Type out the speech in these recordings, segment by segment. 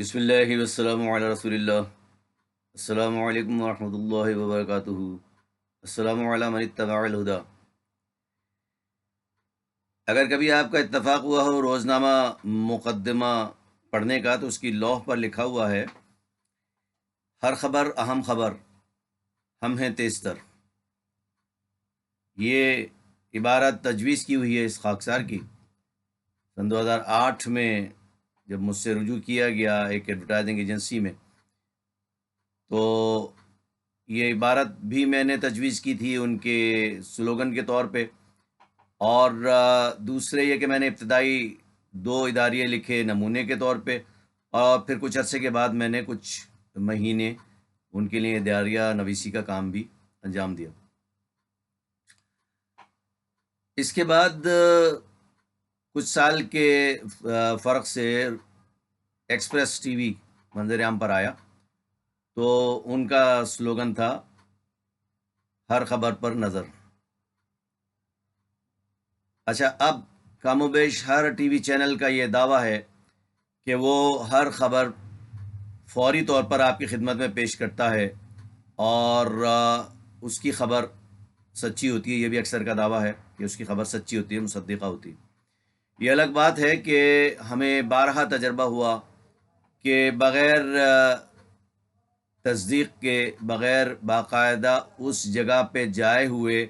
بسم اللہ والسلام علی رسول اللہ۔ السلام علیکم ورحمۃ اللہ وبرکاتہ۔ السلام علی من اتبع الہدی۔ اگر کبھی آپ کا اتفاق ہوا ہو روزنامہ مقدمہ پڑھنے کا، تو اس کی لوح پر لکھا ہوا ہے: ہر خبر اہم خبر، ہم ہیں تیز تر۔ یہ عبارت تجویز کی ہوئی ہے اس خاکسار کی۔ سن 2008 میں جب مجھ سے رجوع کیا گیا ایک ایڈورٹائزنگ ایجنسی میں، تو یہ عبارت بھی میں نے تجویز کی تھی ان کے سلوگن کے طور پہ، اور دوسرے یہ کہ میں نے ابتدائی 2 اداریے لکھے نمونے کے طور پہ، اور پھر کچھ عرصے کے بعد میں نے کچھ مہینے ان کے لیے اداریہ نویسی کا کام بھی انجام دیا۔ اس کے بعد کچھ سال کے فرق سے ایکسپریس ٹی وی منظر عام پر آیا، تو ان کا سلوگن تھا ہر خبر پر نظر۔ اچھا، اب کم و بیش ہر ٹی وی چینل کا یہ دعویٰ ہے کہ وہ ہر خبر فوری طور پر آپ کی خدمت میں پیش کرتا ہے، اور اس کی خبر سچی ہوتی ہے۔ یہ بھی اکثر کا دعویٰ ہے کہ اس کی خبر سچی ہوتی ہے، مصدقہ ہوتی ہے۔ یہ الگ بات ہے کہ ہمیں بارہا تجربہ ہوا کہ بغیر تصدیق کے، بغیر باقاعدہ اس جگہ پہ جائے ہوئے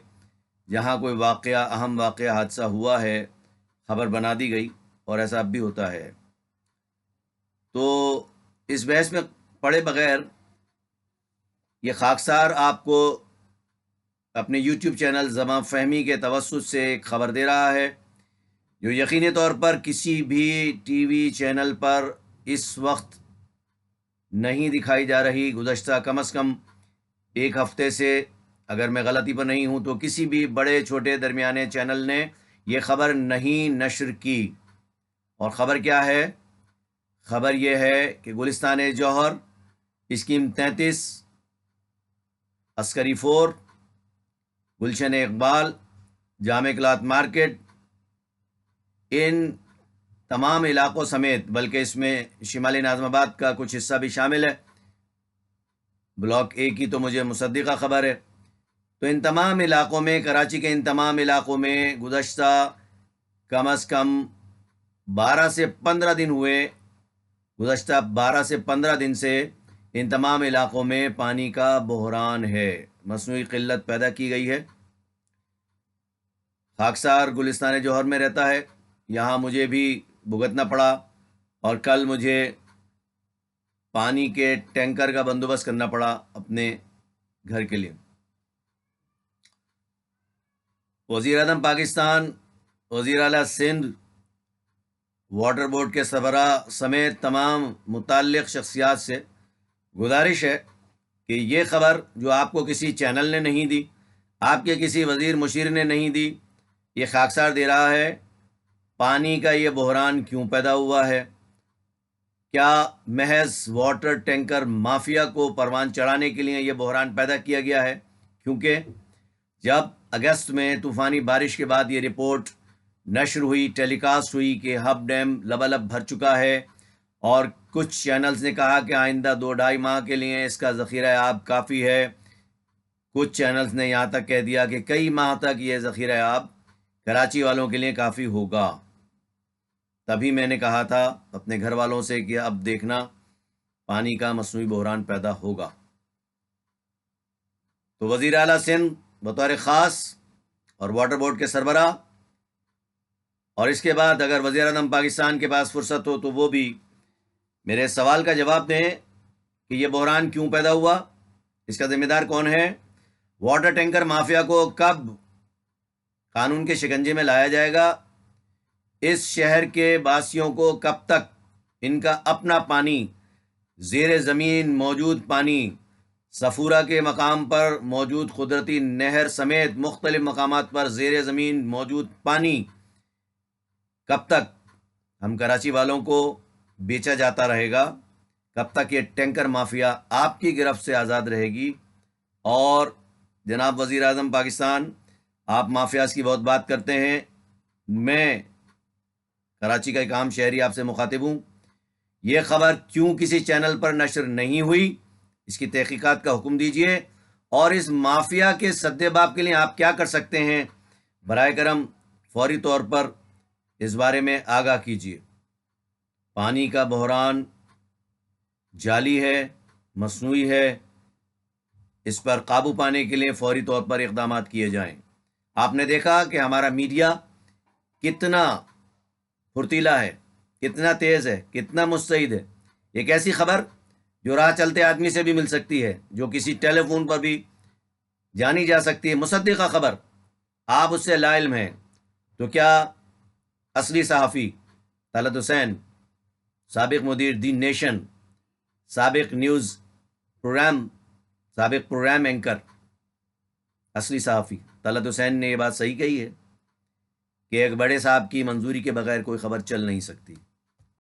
جہاں کوئی واقعہ، اہم واقعہ، حادثہ ہوا ہے، خبر بنا دی گئی، اور ایسا اب بھی ہوتا ہے۔ تو اس بحث میں پڑے بغیر یہ خاکسار آپ کو اپنے یوٹیوب چینل زبان فہمی کے توسط سے ایک خبر دے رہا ہے جو یقینی طور پر کسی بھی ٹی وی چینل پر اس وقت نہیں دکھائی جا رہی۔ گزشتہ کم از کم ایک ہفتے سے، اگر میں غلطی پر نہیں ہوں، تو کسی بھی بڑے چھوٹے درمیانے چینل نے یہ خبر نہیں نشر کی۔ اور خبر کیا ہے؟ خبر یہ ہے کہ گلستان جوہر، اسکیم 33، عسکری 4، گلشن اقبال، جامع کلاتھ مارکیٹ، ان تمام علاقوں سمیت، بلکہ اس میں شمالی ناظم آباد کا کچھ حصہ بھی شامل ہے، بلاک اے کی تو مجھے مصدقہ خبر ہے، تو ان تمام علاقوں میں، کراچی کے ان تمام علاقوں میں گزشتہ کم از کم 12 سے 15 دن ہوئے، گزشتہ 12 سے 15 دن سے ان تمام علاقوں میں پانی کا بحران ہے، مصنوعی قلت پیدا کی گئی ہے۔ خاکسار گلستان جوہر میں رہتا ہے، یہاں مجھے بھی بھگتنا پڑا، اور کل مجھے پانی کے ٹینکر کا بندوبست کرنا پڑا اپنے گھر کے لیے۔ وزیر اعظم پاکستان، وزیر اعلیٰ سندھ، واٹر بورڈ کے سربراہ سمیت تمام متعلق شخصیات سے گزارش ہے کہ یہ خبر جو آپ کو کسی چینل نے نہیں دی، آپ کے کسی وزیر مشیر نے نہیں دی، یہ خاکسار دے رہا ہے۔ پانی کا یہ بحران کیوں پیدا ہوا ہے؟ کیا محض واٹر ٹینکر مافیا کو پروان چڑھانے کے لیے یہ بحران پیدا کیا گیا ہے؟ کیونکہ جب اگست میں طوفانی بارش کے بعد یہ رپورٹ نشر ہوئی، ٹیلی کاسٹ ہوئی کہ ہب ڈیم لبالب بھر چکا ہے، اور کچھ چینلز نے کہا کہ آئندہ 2-2.5 ماہ کے لیے اس کا ذخیرہ آب کافی ہے، کچھ چینلز نے یہاں تک کہہ دیا کہ کئی ماہ تک یہ ذخیرہ آب کراچی والوں کے لیے کافی ہوگا، تبھی میں نے کہا تھا اپنے گھر والوں سے کہ اب دیکھنا پانی کا مصنوعی بحران پیدا ہوگا۔ تو وزیر اعلیٰ سندھ بطور خاص اور واٹر بورڈ کے سربراہ، اور اس کے بعد اگر وزیر اعظم پاکستان کے پاس فرصت ہو تو وہ بھی میرے سوال کا جواب دیں کہ یہ بحران کیوں پیدا ہوا، اس کا ذمہ دار کون ہے، واٹر ٹینکر مافیا کو کب قانون کے شکنجے میں لایا جائے گا، اس شہر کے باسیوں کو کب تک ان کا اپنا پانی، زیر زمین موجود پانی، صفورہ کے مقام پر موجود قدرتی نہر سمیت مختلف مقامات پر زیر زمین موجود پانی، کب تک ہم کراچی والوں کو بیچا جاتا رہے گا، کب تک یہ ٹینکر مافیا آپ کی گرفت سے آزاد رہے گی؟ اور جناب وزیر اعظم پاکستان، آپ مافیاز کی بہت بات کرتے ہیں، میں کراچی کا ایک عام شہری آپ سے مخاطب ہوں، یہ خبر کیوں کسی چینل پر نشر نہیں ہوئی، اس کی تحقیقات کا حکم دیجیے، اور اس مافیا کے سد باب کے لیے آپ کیا کر سکتے ہیں، برائے کرم فوری طور پر اس بارے میں آگاہ کیجیے۔ پانی کا بحران جعلی ہے، مصنوعی ہے، اس پر قابو پانے کے لیے فوری طور پر اقدامات کیے جائیں۔ آپ نے دیکھا کہ ہمارا میڈیا کتنا پھرتیلا ہے، کتنا تیز ہے، کتنا مستعد ہے۔ ایک ایسی خبر جو راہ چلتے آدمی سے بھی مل سکتی ہے، جو کسی ٹیلی فون پر بھی جانی جا سکتی ہے، مصدقہ خبر، آپ اس سے لا علم ہیں، تو کیا اصلی صحافی طلعت حسین، سابق مدیر دی نیشن، سابق پروگرام اینکر، اصلی صحافی طلعت حسین نے یہ بات صحیح کہی ہے کہ ایک بڑے صاحب کی منظوری کے بغیر کوئی خبر چل نہیں سکتی۔